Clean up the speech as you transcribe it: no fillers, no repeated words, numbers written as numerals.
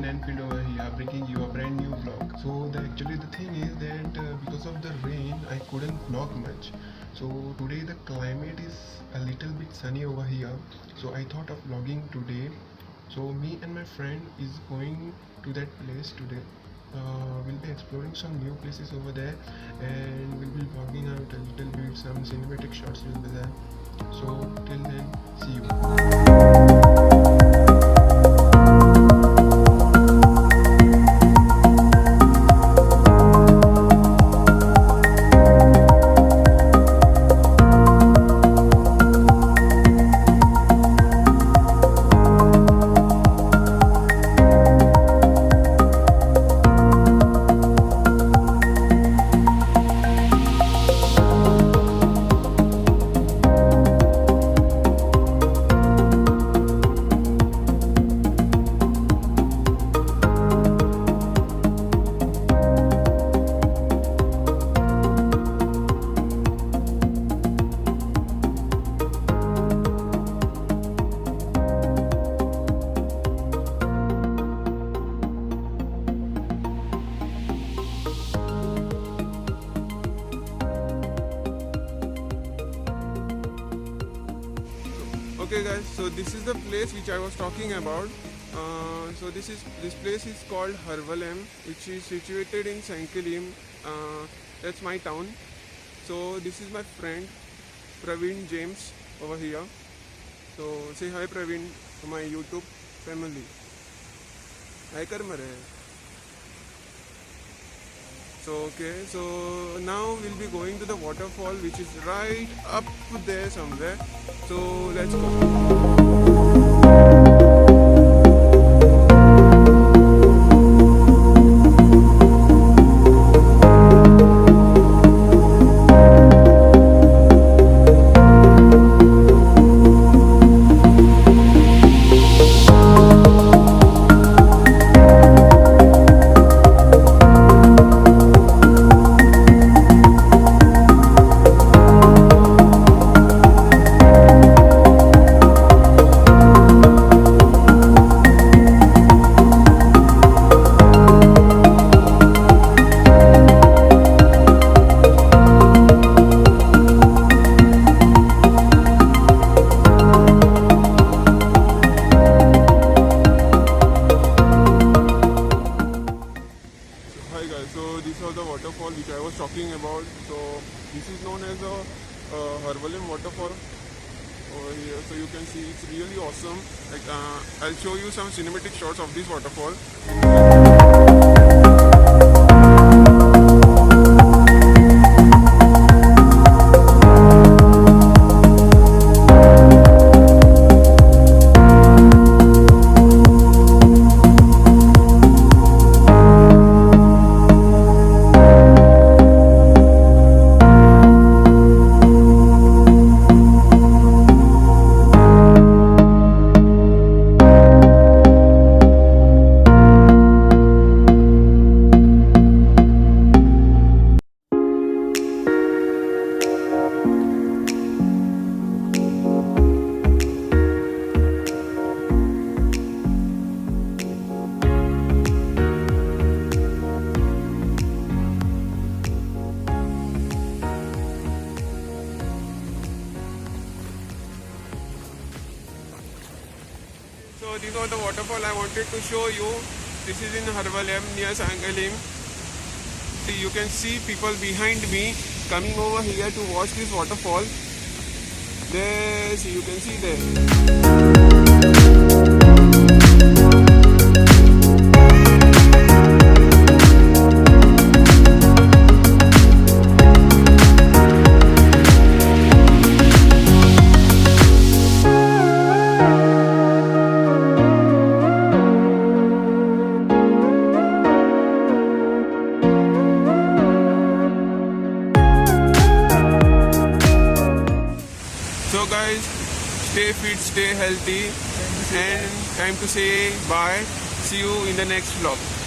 Enfield over here, bringing you a brand new vlog. So actually the thing is that because of the rain I couldn't vlog much. So today the climate is a little bit sunny over here, so I thought of vlogging today. So me and my friend is going to that place today. We'll be exploring some new places over there, and we'll be vlogging out a little bit, some cinematic shots will be there. So till then, see you. Okay guys, so this is the place which I was talking about. So this place is called Harvalem, which is situated in Sankalim. That's my town. So this is my friend Praveen James over here. So say hi Praveen to my YouTube family. Hi Karmare. So okay, so now we'll be going to the waterfall, which is right up there somewhere. So let's go. So this was the waterfall which I was talking about. So this is known as the Harvalem waterfall over here. So you can see it's really awesome. Like I'll show you some cinematic shots of this waterfall. So this was the waterfall I wanted to show you. This is in Harvalem near Sankalim. See, you can see people behind me coming over here to watch this waterfall. There, see, you can see there. So guys, stay fit, stay healthy, and time to say bye. See you in the next vlog.